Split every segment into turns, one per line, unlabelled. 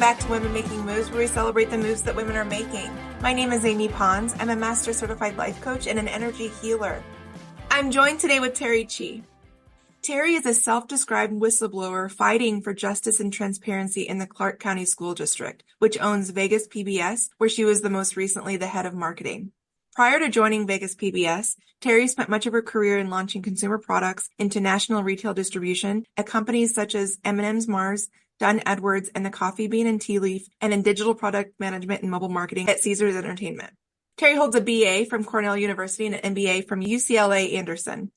back to Women Making Moves, where we celebrate the moves that women are making. My name is Amy Pons. I'm a Master Certified Life Coach and an energy healer. I'm joined today with Terry Chi. Terry is a self-described whistleblower fighting for justice and transparency in the Clark County School District, which owns Vegas PBS, where she was the most recently the head of marketing. Prior to joining Vegas PBS, Terry spent much of her career in launching consumer products into national retail distribution at companies such as M&M's Mars, Dunn Edwards, and the Coffee Bean and Tea Leaf, and in digital product management and mobile marketing at Caesars Entertainment. Terry holds a BA from Cornell University and an MBA from UCLA Anderson.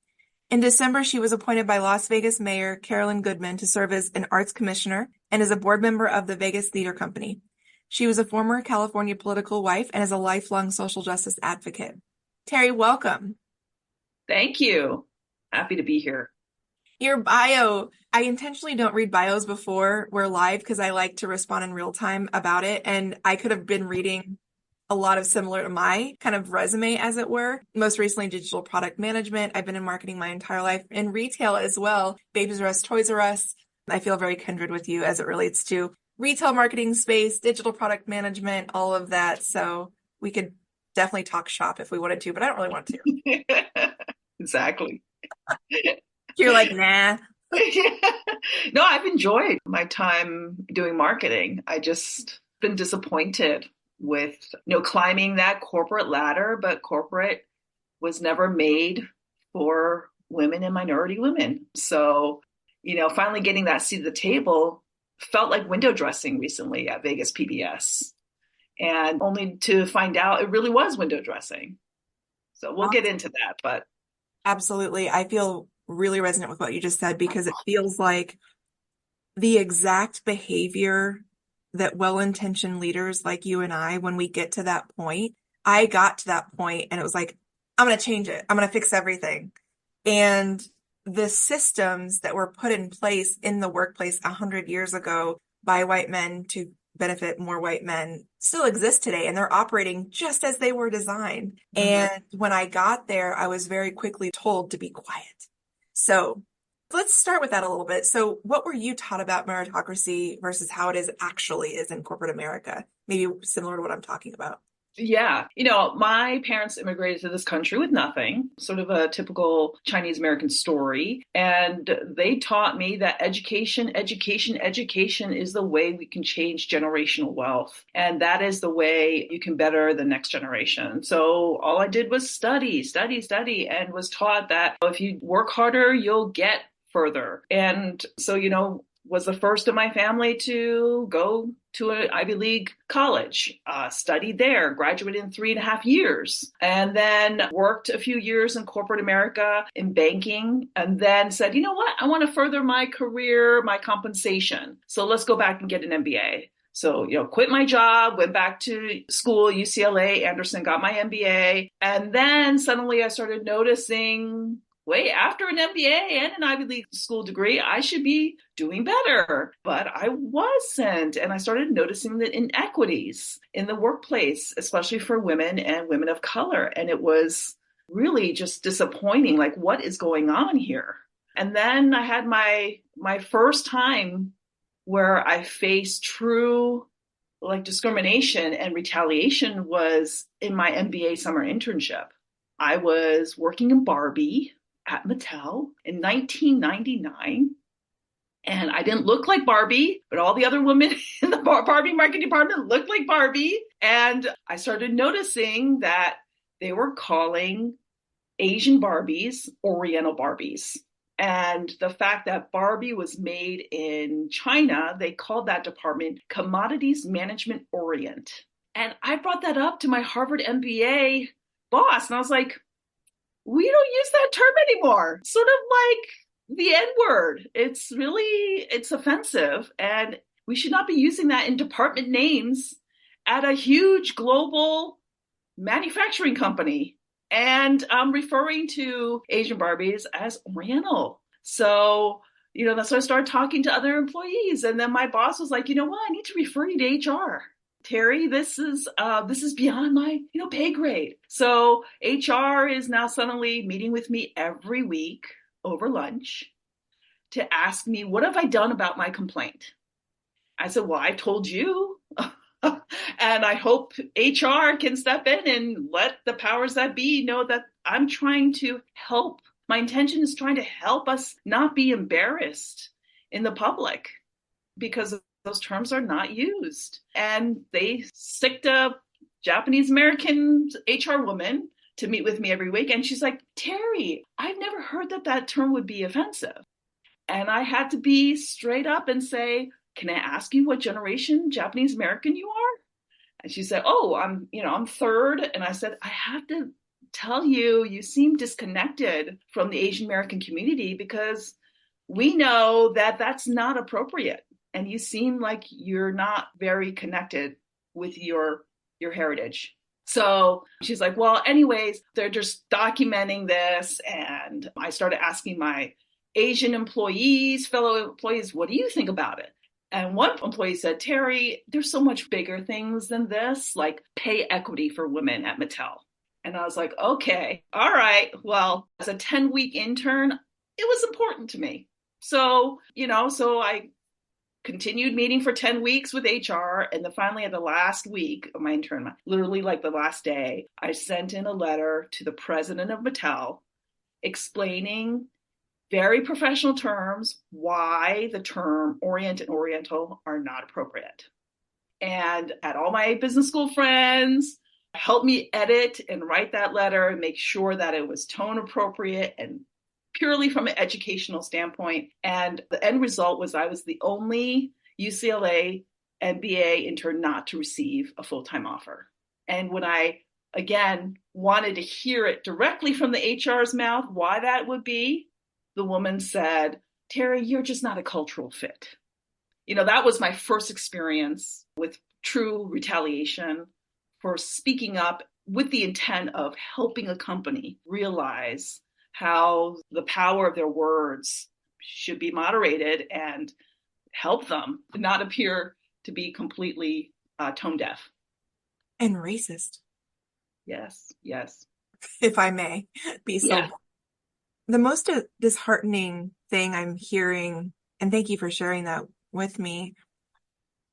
In December, she was appointed by Las Vegas Mayor Carolyn Goodman to serve as an arts commissioner and is a board member of the Vegas Theater Company. She was a former California political wife and is a lifelong social justice advocate. Terry, welcome.
Thank you. Happy to be here.
Your bio, I intentionally don't read bios before we're live because I like to respond in real time about it. And I could have been reading a lot of similar to my kind of resume, as it were. Most recently, digital product management. I've been in marketing my entire life, in retail as well. Babies R Us, Toys R Us. I feel very kindred with you as it relates to retail marketing space, digital product management, all of that. So we could definitely talk shop if we wanted to, but I don't really want to.
Exactly.
You're like, nah.
No, I've enjoyed my time doing marketing. I just been disappointed with, climbing that corporate ladder, but corporate was never made for women and minority women. So, finally getting that seat at the table felt like window dressing recently at Vegas PBS, and only to find out it really was window dressing. So we'll get into that, but.
Absolutely. I feel really resonant with what you just said, because it feels like the exact behavior that well-intentioned leaders like you and I, when we get to that point, I got to that point and it was like, I'm going to change it. I'm going to fix everything. And the systems that were put in place in the workplace 100 years ago by white men to benefit more white men still exist today, and they're operating just as they were designed. Mm-hmm. And when I got there, I was very quickly told to be quiet. So let's start with that a little bit. So what were you taught about meritocracy versus how it actually is in corporate America? Maybe similar to what I'm talking about.
Yeah. My parents immigrated to this country with nothing, sort of a typical Chinese American story. And they taught me that education is the way we can change generational wealth. And that is the way you can better the next generation. So all I did was study, and was taught that if you work harder, you'll get further. And so, was the first of my family to go to an Ivy League college, studied there, graduated in 3.5 years, and then worked a few years in corporate America in banking, and then said, you know what, I want to further my career, my compensation. So let's go back and get an MBA. So, quit my job, went back to school, UCLA, Anderson, got my MBA. And then suddenly I started noticing, wait, after an MBA and an Ivy League school degree, I should be doing better. But I wasn't. And I started noticing the inequities in the workplace, especially for women and women of color. And it was really just disappointing. Like, what is going on here? And then I had my first time where I faced true discrimination and retaliation was in my MBA summer internship. I was working in Barbie at Mattel in 1999. And I didn't look like Barbie, but all the other women in the Barbie marketing department looked like Barbie. And I started noticing that they were calling Asian Barbies Oriental Barbies. And the fact that Barbie was made in China, they called that department Commodities Management Orient. And I brought that up to my Harvard MBA boss, and I was like, we don't use that term anymore. Sort of like the N-word. It's offensive. And we should not be using that in department names at a huge global manufacturing company. And I'm referring to Asian Barbies as Oriental. So, that's when I started talking to other employees. And then my boss was like, you know what? I need to refer you to HR. Terry, this is beyond my, pay grade. So HR is now suddenly meeting with me every week over lunch to ask me, what have I done about my complaint? I said, well, I told you. And I hope HR can step in and let the powers that be know that I'm trying to help. My intention is trying to help us not be embarrassed in the public because those terms are not used. And they sicked a Japanese American HR woman to meet with me every week. And she's like, Terry, I've never heard that term would be offensive. And I had to be straight up and say, can I ask you what generation Japanese American you are? And she said, oh, I'm third. And I said, I have to tell you, you seem disconnected from the Asian American community because we know that that's not appropriate. And you seem like you're not very connected with your heritage. So she's like, well, anyways, they're just documenting this. And I started asking my Asian fellow employees, what do you think about it? And one employee said, Terry, there's so much bigger things than this, like pay equity for women at Mattel. And I was like, okay, all right. Well, as a 10-week intern, it was important to me. So I continued meeting for 10 weeks with HR. And then finally, at the last week of my intern, literally like the last day, I sent in a letter to the president of Mattel explaining very professional terms why the term Orient and Oriental are not appropriate. And had all my business school friends help me edit and write that letter and make sure that it was tone appropriate and purely from an educational standpoint. And the end result was I was the only UCLA MBA intern not to receive a full-time offer. And when I, again, wanted to hear it directly from the HR's mouth, why that would be, the woman said, Terry, you're just not a cultural fit. That was my first experience with true retaliation for speaking up with the intent of helping a company realize how the power of their words should be moderated and help them not appear to be completely tone deaf.
And racist.
Yes.
If I may be so bold. The most disheartening thing I'm hearing, and thank you for sharing that with me,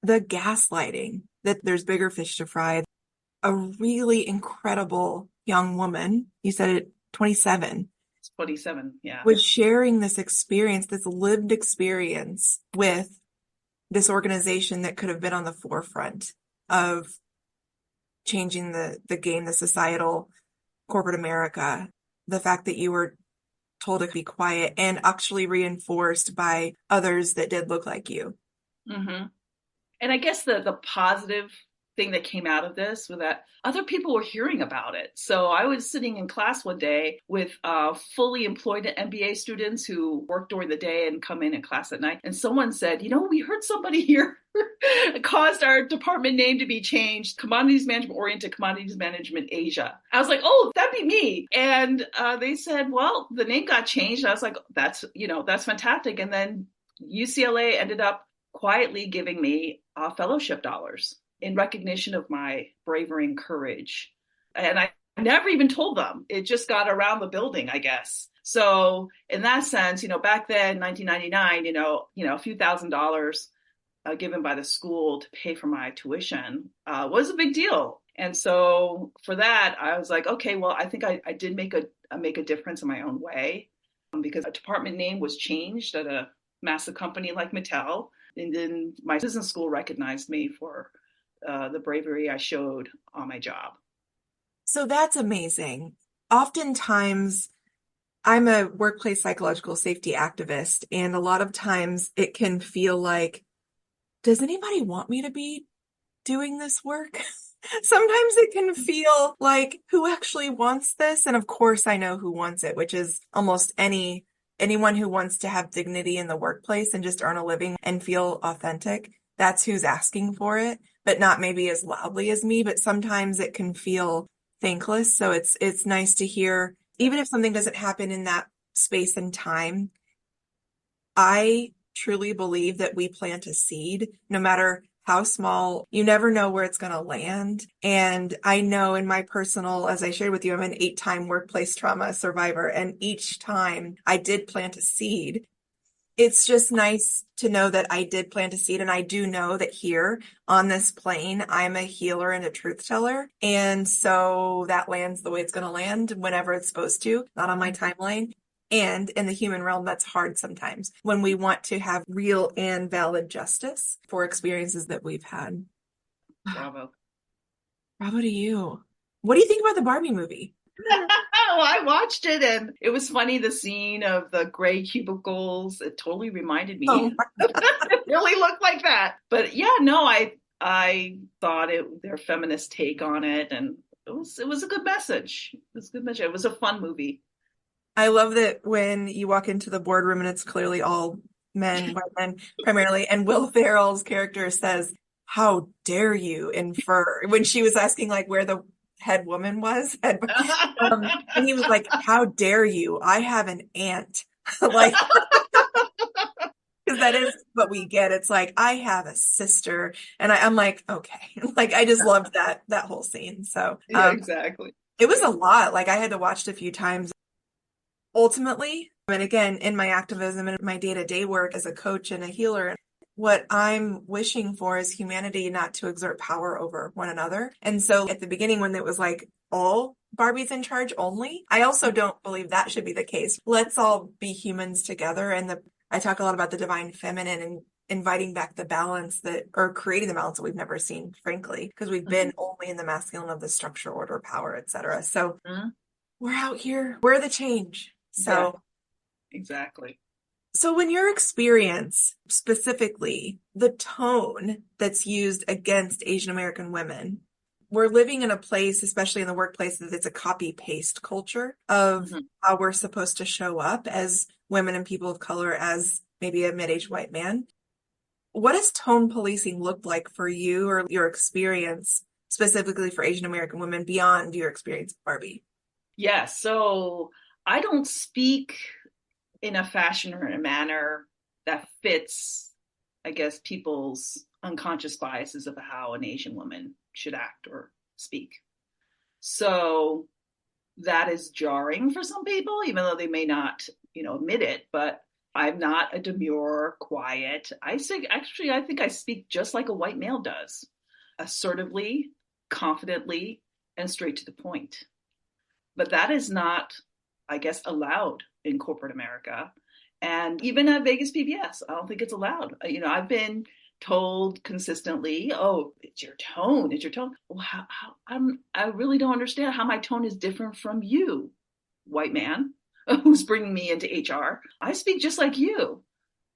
the gaslighting, that there's bigger fish to fry. A really incredible young woman, you said it, 27.
It's 27, yeah.
Was sharing this experience, this lived experience with this organization that could have been on the forefront of changing the game, the societal corporate America. The fact that you were told to be quiet and actually reinforced by others that did look like you.
Mm-hmm. And I guess the positive thing that came out of this was that other people were hearing about it. So I was sitting in class one day with fully employed MBA students who work during the day and come in class at night. And someone said, we heard somebody here caused our department name to be changed, Commodities Management Oriented Commodities Management Asia. I was like, oh, that'd be me. And they said, well, the name got changed. I was like, that's fantastic. And then UCLA ended up quietly giving me fellowship dollars in recognition of my bravery and courage. And I never even told them. It just got around the building, I guess. So in that sense, back then, 1999, a few $1,000s given by the school to pay for my tuition was a big deal. And so for that, I was like, okay, well, I think I did make a difference in my own way because a department name was changed at a massive company like Mattel. And then my business school recognized me for the bravery I showed on my job.
So that's amazing. Oftentimes, I'm a workplace psychological safety activist, and a lot of times it can feel like, does anybody want me to be doing this work? Sometimes it can feel like, who actually wants this? And of course, I know who wants it, which is almost anyone who wants to have dignity in the workplace and just earn a living and feel authentic. That's who's asking for it, but not maybe as loudly as me. But sometimes it can feel thankless. So it's nice to hear, even if something doesn't happen in that space and time. I truly believe that we plant a seed, no matter how small. You never know where it's going to land. And I know in my personal, as I shared with you, I'm an 8-time workplace trauma survivor. And each time I did plant a seed, It's just nice to know that I did plant a seed, and I do know that here on this plane, I'm a healer and a truth teller. And so that lands the way it's going to land whenever it's supposed to, not on my timeline. And in the human realm, that's hard sometimes when we want to have real and valid justice for experiences that we've had.
Bravo.
Bravo to you. What do you think about the Barbie movie?
Oh, I watched it and it was funny, the scene of the gray cubicles. It totally reminded me.
Oh,
It really looked like that. But yeah, no, I thought their feminist take on it, and it was a good message. It was a good message. It was a fun movie.
I love that when you walk into the boardroom and it's clearly all men, white men primarily, and Will Ferrell's character says, "How dare you infer?" When she was asking like where the head woman was, and he was like, "How dare you? I have an aunt." Like, because that is what we get. It's like, I have a sister, and I'm like, okay. Like, I just loved that whole scene. So,
Yeah, exactly.
it was a lot. Like, I had to watch it a few times. Ultimately, and again, in my activism and my day-to-day work as a coach and a healer, what I'm wishing for is humanity not to exert power over one another. And so at the beginning, when it was like all Barbie's in charge only, I also don't believe that should be the case. Let's all be humans together. And I talk a lot about the divine feminine and inviting back the balance or creating the balance that we've never seen, frankly, because we've been only in the masculine of the structure, order, power, etc. So we're out here, we're the change. So
yeah, exactly.
So in your experience, specifically, the tone that's used against Asian American women, we're living in a place, especially in the workplace, that it's a copy-paste culture of how we're supposed to show up as women and people of color, as maybe a mid-aged white man. What does tone policing look like for you or your experience, specifically for Asian American women, beyond your experience with Barbie?
Yeah, so I don't speak in a fashion or in a manner that fits, I guess, people's unconscious biases of how an Asian woman should act or speak. So that is jarring for some people, even though they may not, admit it. But I'm not a demure, quiet. I think I speak just like a white male does, assertively, confidently, and straight to the point. But that is not, I guess, allowed in corporate America. And even at Vegas PBS, I don't think it's allowed. I've been told consistently, "Oh, it's your tone. It's your tone." Well, I really don't understand how my tone is different from you, white man, who's bringing me into HR. I speak just like you.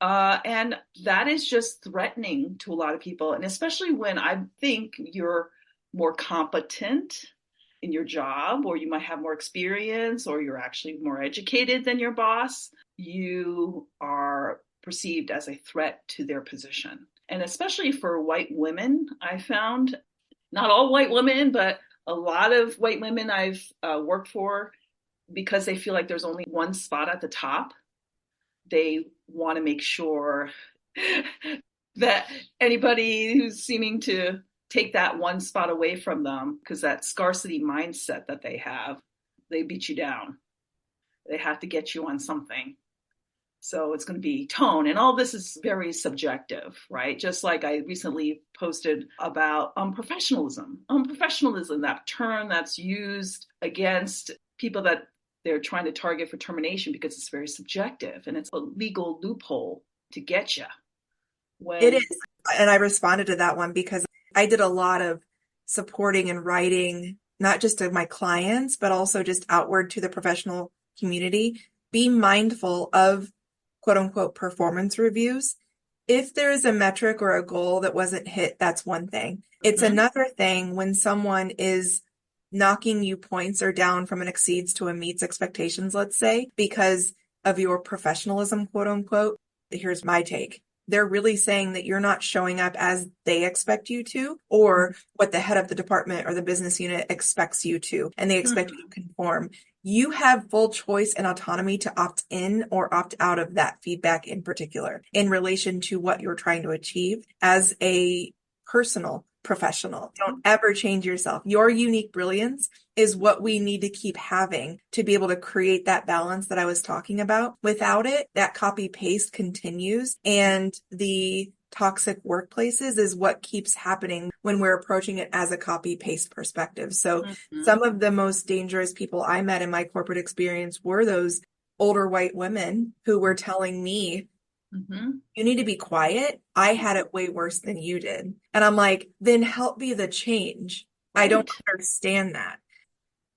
And that is just threatening to a lot of people. And especially when I think you're more competent in your job, or you might have more experience, or you're actually more educated than your boss, you are perceived as a threat to their position. And especially for white women, I found, not all white women, but a lot of white women I've worked for, because they feel like there's only one spot at the top, they want to make sure that anybody who's seeming to take that one spot away from them, because that scarcity mindset that they have, they beat you down. They have to get you on something. So it's going to be tone. And all this is very subjective, right? Just like I recently posted about professionalism. Professionalism, that term that's used against people that they're trying to target for termination, because it's very subjective and it's a legal loophole to get you.
It is. And I responded to that one because I did a lot of supporting and writing, not just to my clients, but also just outward to the professional community. Be mindful of quote unquote performance reviews. If there is a metric or a goal that wasn't hit, that's one thing. It's another thing when someone is knocking you points or down from an exceeds to a meets expectations, let's say, because of your professionalism, quote unquote. Here's my take. They're really saying that you're not showing up as they expect you to, or what the head of the department or the business unit expects you to, and they expect you to conform. You have full choice and autonomy to opt in or opt out of that feedback in particular in relation to what you're trying to achieve as a personal professional. Don't ever change yourself. Your unique brilliance is what we need to keep having to be able to create that balance that I was talking about. Without it, that copy paste continues, and the toxic workplaces is what keeps happening when we're approaching it as a copy paste perspective. So some of the most dangerous people I met in my corporate experience were those older white women who were telling me, you need to be quiet. I had it way worse than you did. And I'm like, then help be the change. I don't understand that.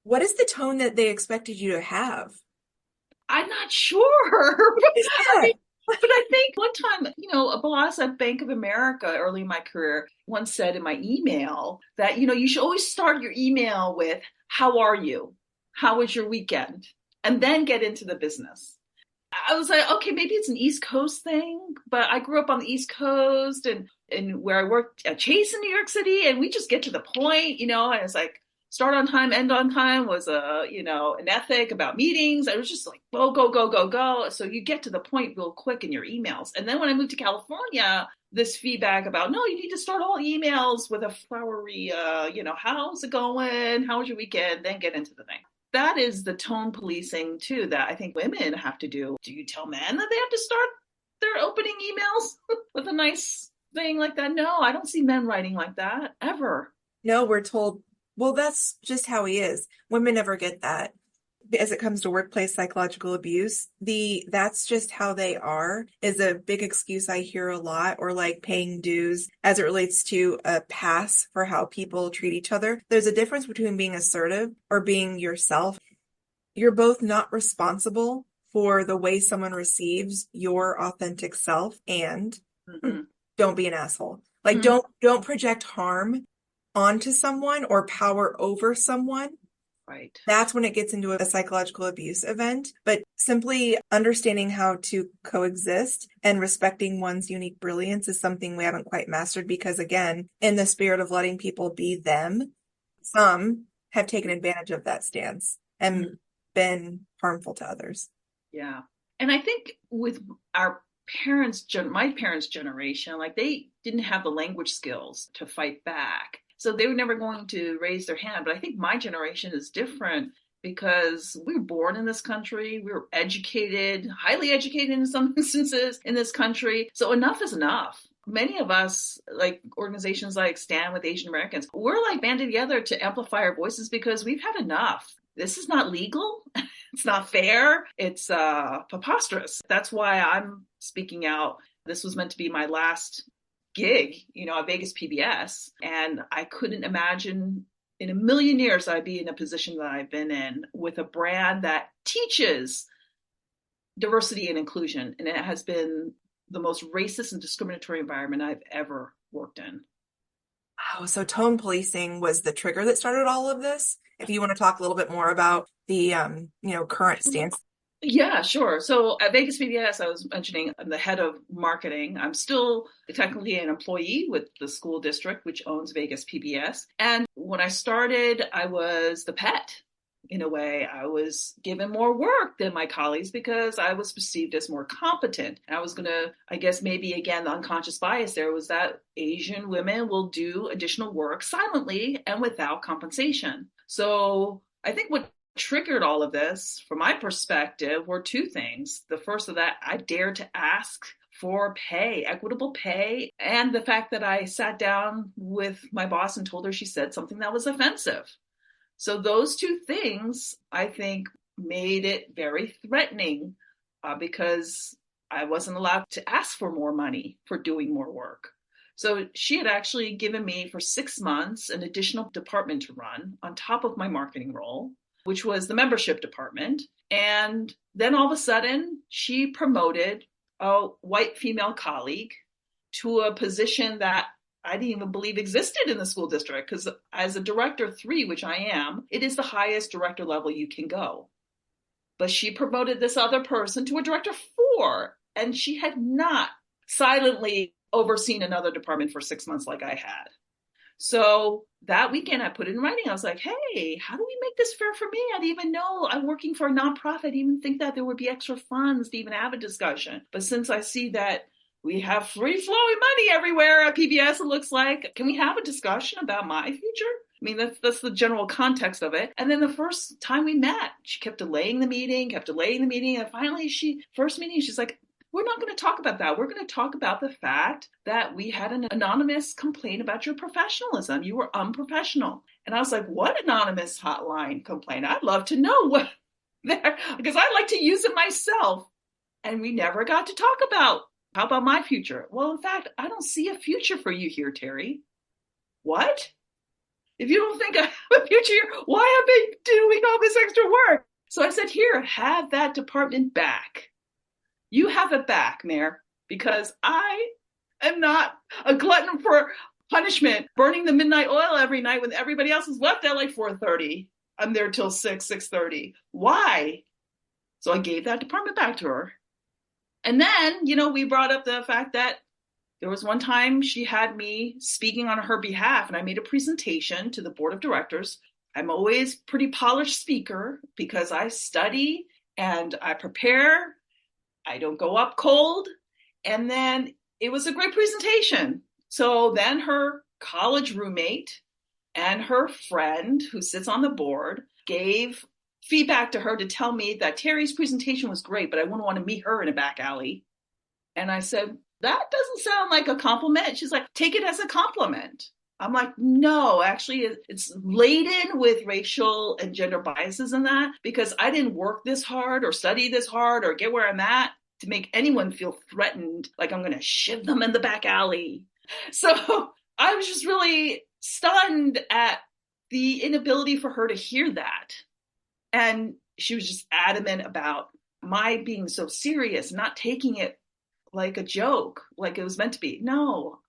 What is the tone that they expected you to have?
I'm not sure.
Yeah.
But I think one time, a boss at Bank of America early in my career once said in my email that, you should always start your email with, how are you? How was your weekend? And then get into the business. I was like, okay, maybe it's an East Coast thing, but I grew up on the East Coast and where I worked at Chase in New York City, and we just get to the point, and it's like start on time, end on time was an ethic about meetings. I was just like, go, go, go, go, go. So you get to the point real quick in your emails. And then when I moved to California, this feedback about, no, you need to start all emails with a flowery, how's it going? How was your weekend? Then get into the thing. That is the tone policing too that I think women have to do. Do you tell men that they have to start their opening emails with a nice thing like that? No, I don't see men writing like that ever.
No, we're told, well, that's just how he is. Women never get that. As it comes to workplace psychological abuse, that's just how they are is a big excuse I hear a lot, or like paying dues as it relates to a pass for how people treat each other. There's a difference between being assertive or being yourself. You're both not responsible for the way someone receives your authentic self, and don't be an asshole. Like don't project harm onto someone or power over someone.
Right.
That's when it gets into a psychological abuse event. But simply understanding how to coexist and respecting one's unique brilliance is something we haven't quite mastered because, again, in the spirit of letting people be them, some have taken advantage of that stance and been harmful to others.
Yeah. And I think with our parents, my parents' generation, like they didn't have the language skills to fight back. So they were never going to raise their hand. But I think my generation is different because we were born in this country. We were educated, highly educated in some instances in this country. So enough is enough. Many of us, like organizations like Stand with Asian Americans, we're like banded together to amplify our voices because we've had enough. This is not legal. It's not fair. It's preposterous. That's why I'm speaking out. This was meant to be my last gig, at Vegas PBS. And I couldn't imagine in a million years I'd be in a position that I've been in with a brand that teaches diversity and inclusion. And it has been the most racist and discriminatory environment I've ever worked in.
Oh, so tone policing was the trigger that started all of this. If you want to talk a little bit more about the, current stance.
Yeah, sure. So at Vegas PBS, I was mentioning I'm the head of marketing. I'm still technically an employee with the school district, which owns Vegas PBS. And when I started, I was the pet. In a way, I was given more work than my colleagues because I was perceived as more competent. And I was going to, I guess maybe again, the unconscious bias there was that Asian women will do additional work silently and without compensation. So I think what triggered all of this, from my perspective, were two things. The first of that, I dared to ask for pay, equitable pay, and the fact that I sat down with my boss and told her she said something that was offensive. So those two things, I think, made it very threatening because I wasn't allowed to ask for more money for doing more work. So she had actually given me for 6 months an additional department to run on top of my marketing role, which was the membership department. And then all of a sudden, she promoted a white female colleague to a position that I didn't even believe existed in the school district, because as a director 3, which I am, it is the highest director level you can go. But she promoted this other person to a director 4, and she had not silently overseen another department for 6 months like I had. So that weekend I put it in writing. I was like, hey, how do we make this fair for me? I didn't even know I'm working for a nonprofit. I didn't even think that there would be extra funds to even have a discussion. But since I see that We have free flowing money everywhere at PBS, it looks like. Can we have a discussion about my future? I mean, that's the general context of it. And then the first time we met, she kept delaying the meeting, And finally, first meeting, she's like, we're not going to talk about that. We're going to talk about the fact that we had an anonymous complaint about your professionalism. You were unprofessional. And I was like, what anonymous hotline complaint? I'd love to know what there, because I like to use it myself. And we never got to talk about, how about my future? Well, in fact, I don't see a future for you here, Terry. What? If you don't think I have a future here, why am I doing all this extra work? So I said, here, have that department back. You have it back, Mayor, because I am not a glutton for punishment, burning the midnight oil every night when everybody else is left at like 4:30. I'm there till 6:30. Why? So I gave that department back to her. And then, we brought up the fact that there was one time she had me speaking on her behalf, and I made a presentation to the board of directors. I'm always a pretty polished speaker because I study and I prepare. I don't go up cold. And then it was a great presentation. So then her college roommate and her friend who sits on the board gave feedback to her to tell me that Terry's presentation was great, but I wouldn't want to meet her in a back alley. And I said, that doesn't sound like a compliment. She's like, take it as a compliment. I'm like, no, actually, it's laden with racial and gender biases in that, because I didn't work this hard or study this hard or get where I'm at to make anyone feel threatened, like I'm going to shiv them in the back alley. So I was just really stunned at the inability for her to hear that. And she was just adamant about my being so serious, not taking it like a joke, like it was meant to be. No,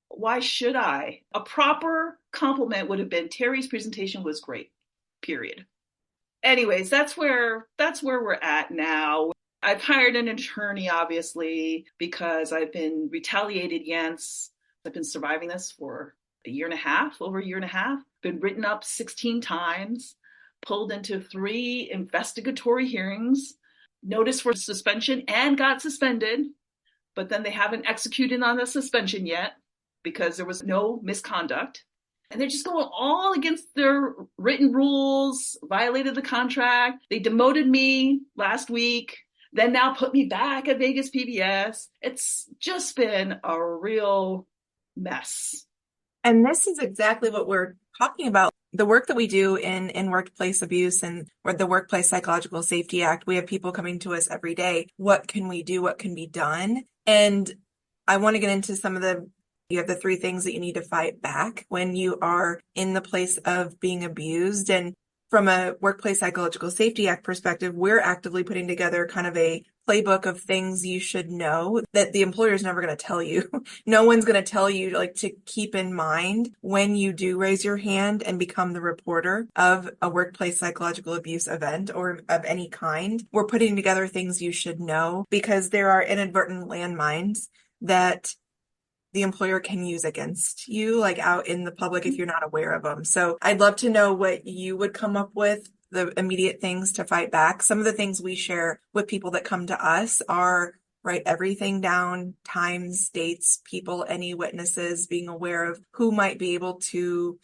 why should I? A proper compliment would have been, Terry's presentation was great, period. Anyways, that's where we're at now. I've hired an attorney, obviously, because I've been retaliated against. I've been surviving this for over a year and a half, been written up 16 times, pulled into 3 investigatory hearings, notice for suspension, and got suspended. But then they haven't executed on the suspension yet because there was no misconduct. And they're just going all against their written rules, violated the contract. They demoted me last week, then now put me back at Vegas PBS. It's just been a real mess.
And this is exactly what we're talking about. The work that we do in workplace abuse and the Workplace Psychological Safety Act, we have people coming to us every day. What can we do? What can be done? And I want to get into you have the 3 things that you need to fight back when you are in the place of being abused. And from a Workplace Psychological Safety Act perspective, we're actively putting together kind of a playbook of things you should know that the employer is never going to tell you. No one's going to tell you to keep in mind when you do raise your hand and become the reporter of a workplace psychological abuse event or of any kind. We're putting together things you should know because there are inadvertent landmines that the employer can use against you, like out in the public if you're not aware of them. So I'd love to know what you would come up with, the immediate things to fight back. Some of the things we share with people that come to us are write everything down, times, dates, people, any witnesses, being aware of who might be able to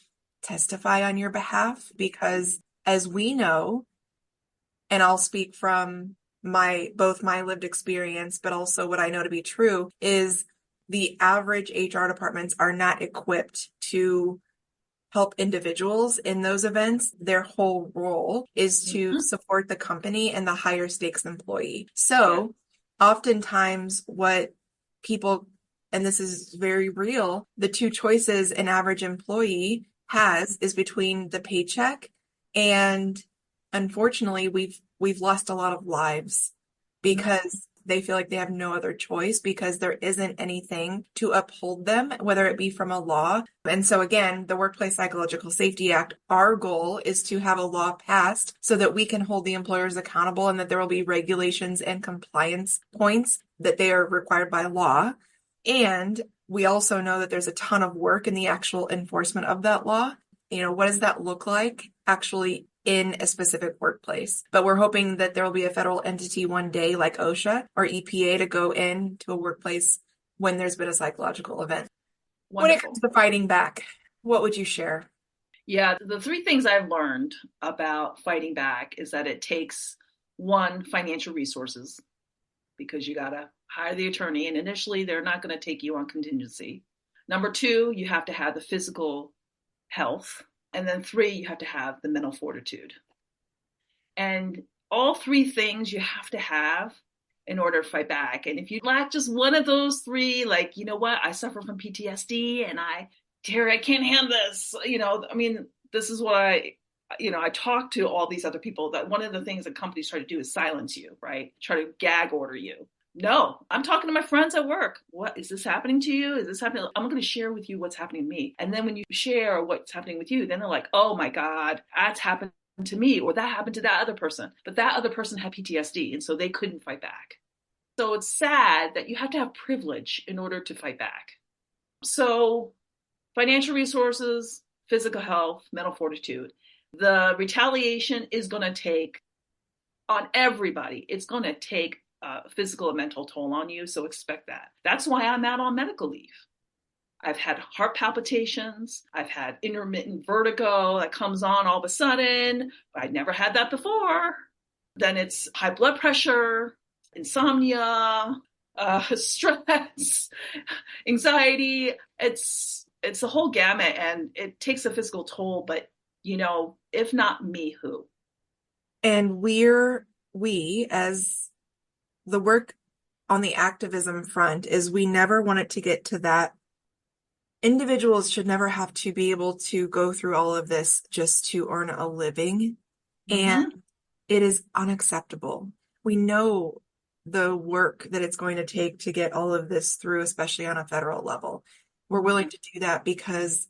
testify on your behalf. Because as we know, and I'll speak from both my lived experience, but also what I know to be true, is the average HR departments are not equipped to help individuals in those events. Their whole role is to support the company and the higher stakes employee. So oftentimes what people, and this is very real, the 2 choices an average employee has is between the paycheck, and unfortunately we've lost a lot of lives because they feel like they have no other choice because there isn't anything to uphold them, whether it be from a law. And so again, the Workplace Psychological Safety Act, our goal is to have a law passed so that we can hold the employers accountable and that there will be regulations and compliance points that they are required by law. And we also know that there's a ton of work in the actual enforcement of that law. What does that look like actually in a specific workplace? But we're hoping that there will be a federal entity one day like OSHA or EPA to go into a workplace when there's been a psychological event. When it comes
Wonderful.
to fighting back, what would you share?
Yeah, the three things I've learned about fighting back is that it takes one, financial resources, because you got to hire the attorney, and initially they're not going to take you on contingency. Number two, you have to have the physical health. And then three, you have to have the mental fortitude. And all three things you have to have in order to fight back. And if you lack just one of those three, like, you know what, I suffer from PTSD and Terry, I can't handle this. I mean, this is what I talk to all these other people that one of the things that companies try to do is silence you, right? Try to gag order you. No, I'm talking to my friends at work. What is this happening to you? Is this happening? I'm going to share with you what's happening to me. And then when you share what's happening with you, then they're like, oh my God, that's happened to me, or that happened to that other person. But that other person had PTSD, and so they couldn't fight back. So it's sad that you have to have privilege in order to fight back. So financial resources, physical health, mental fortitude. The retaliation is going to take on everybody. It's going to take a physical and mental toll on you. So expect that. That's why I'm out on medical leave. I've had heart palpitations. I've had intermittent vertigo that comes on all of a sudden. I'd never had that before. Then it's high blood pressure, insomnia, stress, anxiety. It's the whole gamut, and it takes a physical toll. But if not me, who?
And we as the work on the activism front is we never want it to get to that. Individuals should never have to be able to go through all of this just to earn a living. And it is unacceptable. We know the work that it's going to take to get all of this through, especially on a federal level. We're willing to do that because,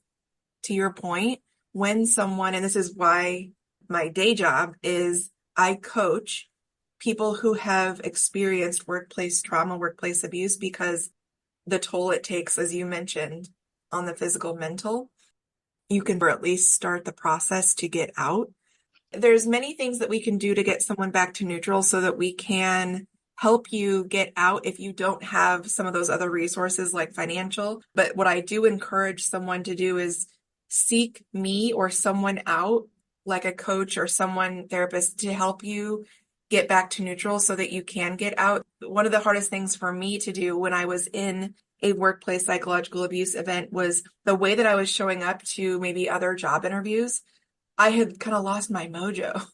to your point, when someone, and this is why my day job is I coach people who have experienced workplace trauma, workplace abuse, because the toll it takes, as you mentioned, on the physical, mental, you can at least start the process to get out. There's many things that we can do to get someone back to neutral so that we can help you get out if you don't have some of those other resources like financial. But what I do encourage someone to do is seek me or someone out, like a coach or someone therapist, to help you get back to neutral so that you can get out. One of the hardest things for me to do when I was in a workplace psychological abuse event was the way that I was showing up to maybe other job interviews. I had kind of lost my mojo.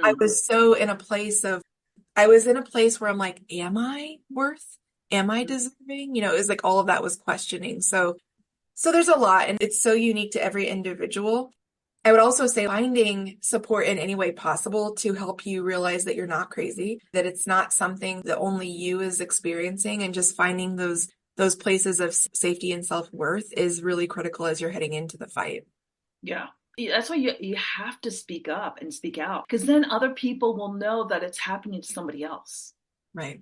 I was so in a place where I'm like, am I worth? Am I deserving? It was like all of that was questioning. So there's a lot, and it's so unique to every individual. I would also say finding support in any way possible to help you realize that you're not crazy, that it's not something that only you is experiencing, and just finding those places of safety and self-worth is really critical as you're heading into the fight.
Yeah. That's why you have to speak up and speak out, because then other people will know that it's happening to somebody else.
Right.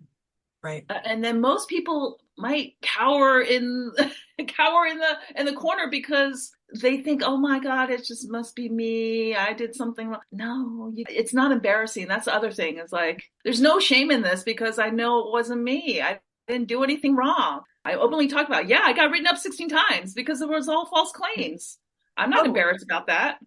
And then most people might cower in the corner because they think, oh my God, it just must be me. I did something wrong. No, it's not embarrassing. That's the other thing. It's like, there's no shame in this because I know it wasn't me. I didn't do anything wrong. I openly talk about, I got written up 16 times because it was all false claims. I'm not embarrassed about that.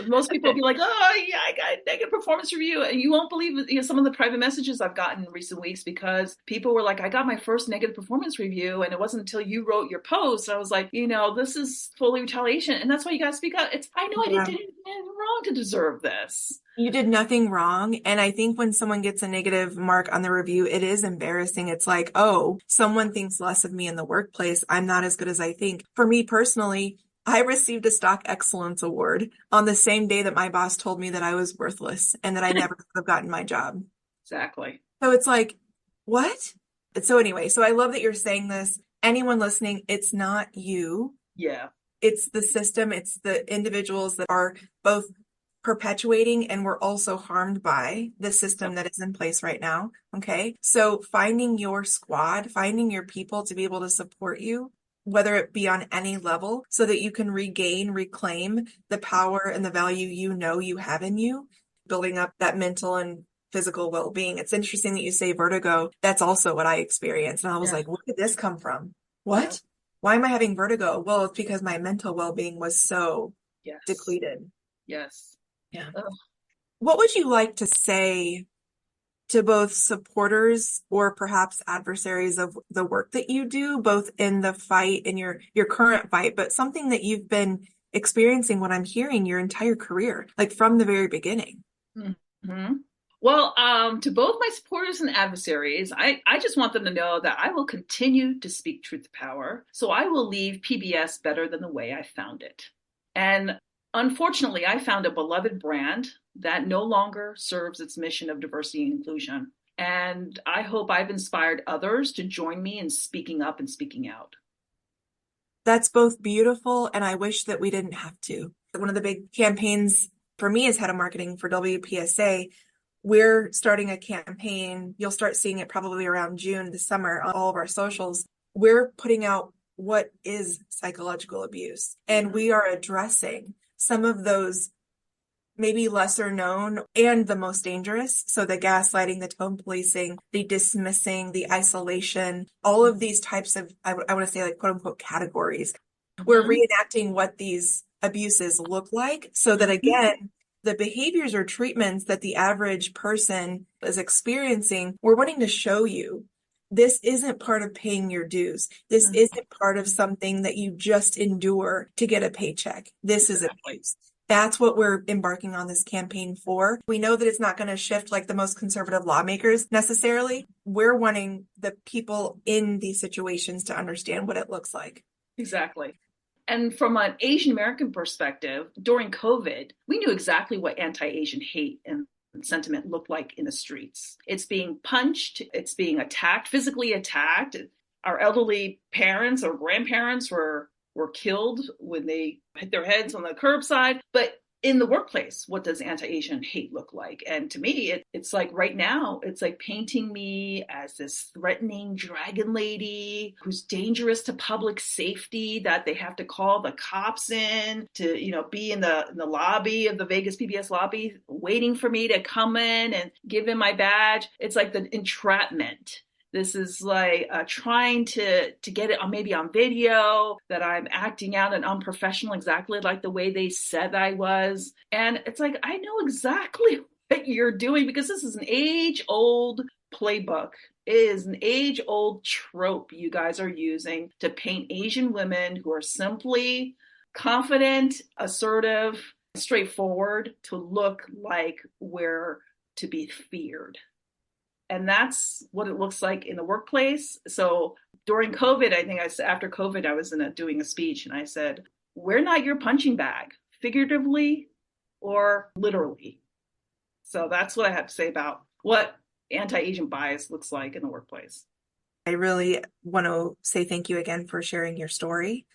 Most people will be like, oh yeah, I got a negative performance review. And you won't believe some of the private messages I've gotten in recent weeks, because people were like, I got my first negative performance review and it wasn't until you wrote your post. I was like, this is fully retaliation. And that's why you got to speak up. I know I didn't do anything wrong to deserve this.
You did nothing wrong. And I think when someone gets a negative mark on the review, it is embarrassing. It's like, oh, someone thinks less of me in the workplace. I'm not as good as I think. For me personally, I received a Stock Excellence Award on the same day that my boss told me that I was worthless and that I never could have gotten my job.
Exactly.
So it's like, what? So anyway, so I love that you're saying this. Anyone listening, it's not you.
Yeah.
It's the system. It's the individuals that are both perpetuating and we're also harmed by the system that is in place right now. Okay. So finding your squad, finding your people to be able to support you, whether it be on any level, so that you can reclaim the power and the value you have in you, building up that mental and physical well-being. It's interesting that you say vertigo. That's also what I experienced. And I was like, where did this come from?
Yeah.
What? Why am I having vertigo? Well, it's because my mental well-being was so
Yes.
depleted.
Yes.
Yeah.
Ugh.
What would you like to say to both supporters or perhaps adversaries of the work that you do, both in the fight, in your current fight, but something that you've been experiencing, what I'm hearing, your entire career, like from the very beginning?
Hmm. Well, to both my supporters and adversaries, I just want them to know that I will continue to speak truth to power. So I will leave PBS better than the way I found it. And unfortunately, I found a beloved brand that no longer serves its mission of diversity and inclusion. And I hope I've inspired others to join me in speaking up and speaking out.
That's both beautiful, and I wish that we didn't have to. One of the big campaigns for me as head of marketing for WPSA, we're starting a campaign. You'll start seeing it probably around June this summer on all of our socials. We're putting out what is psychological abuse, and we are addressing some of those maybe lesser known and the most dangerous. So the gaslighting, the tone policing, the dismissing, the isolation, all of these types of, I want to say like quote unquote categories. We're
Mm-hmm.
reenacting what these abuses look like so that
Mm-hmm.
again, the behaviors or treatments that the average person is experiencing, we're wanting to show you this isn't part of paying your dues. This isn't part of something that you just endure to get a paycheck. This is
Exactly.
abuse. That's what we're embarking on this campaign for. We know that it's not going to shift like the most conservative lawmakers necessarily. We're wanting the people in these situations to understand what it looks like.
Exactly. And from an Asian American perspective, during COVID, we knew exactly what anti Asian hate and sentiment looked like in the streets. It's being punched, it's being attacked, physically attacked. Our elderly parents or grandparents were killed when they hit their heads on the curbside. But in the workplace, what does anti-Asian hate look like? And to me, it's like right now, it's like painting me as this threatening dragon lady who's dangerous to public safety, that they have to call the cops in to, be in the lobby of the Vegas PBS lobby, waiting for me to come in and give in my badge. It's like the entrapment. This is like trying to get it on maybe on video that I'm acting out and unprofessional, exactly like the way they said I was. And it's like, I know exactly what you're doing because this is an age-old playbook. It is an age-old trope you guys are using to paint Asian women who are simply confident, assertive, straightforward to look like we're to be feared. And that's what it looks like in the workplace. So during COVID, I think after COVID, I was doing a speech and I said, we're not your punching bag, figuratively or literally. So that's what I have to say about what anti-Asian bias looks like in the workplace.
I really want to say thank you again for sharing your story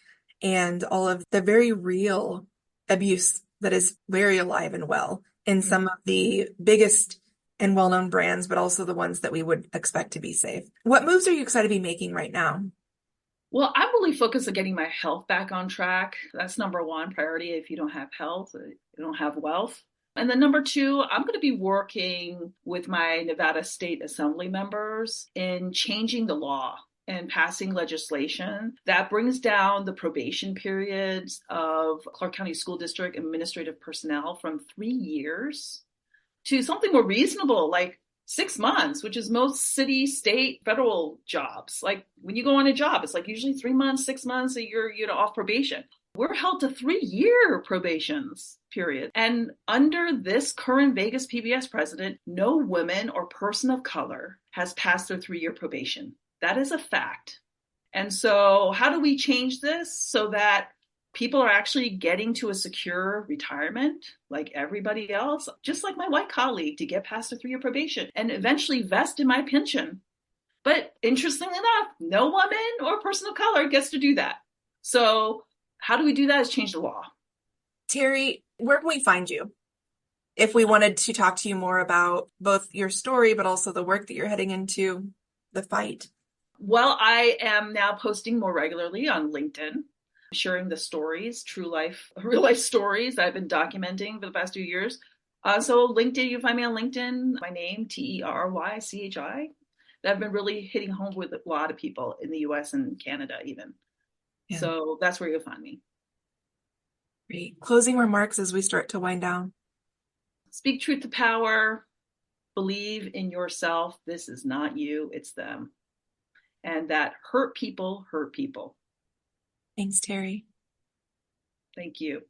and all of the very real abuse that is very alive and well in some of the biggest and well-known brands, but also the ones that we would expect to be safe. What moves are you excited to be making right now?
Well, I'm really focused on getting my health back on track. That's number one priority. If you don't have health, you don't have wealth. And then number two, I'm going to be working with my Nevada State Assembly members in changing the law and passing legislation that brings down the probation periods of Clark County School District administrative personnel from 3 years to something more reasonable, like 6 months, which is most city, state, federal jobs. Like when you go on a job, it's like usually 3 months, 6 months, a year, off probation. We're held to 3-year probations period. And under this current Vegas PBS president, no woman or person of color has passed their 3-year probation. That is a fact. And so how do we change this so that people are actually getting to a secure retirement like everybody else, just like my white colleague, to get past a 3-year probation and eventually vest in my pension? But interestingly enough, no woman or person of color gets to do that. So how do we do that is change the law.
Terry, where can we find you if we wanted to talk to you more about both your story, but also the work that you're heading into, the fight?
Well, I am now posting more regularly on LinkedIn, sharing the stories, real life stories I've been documenting for the past 2 years. So LinkedIn, you find me on LinkedIn, my name, Terrychi. that have been really hitting home with a lot of people in the US and Canada even.
Yeah.
So that's where you'll find me.
Great. Closing remarks as we start to wind down.
Speak truth to power. Believe in yourself. This is not you, it's them. And that hurt people hurt people.
Thanks, Terry.
Thank you.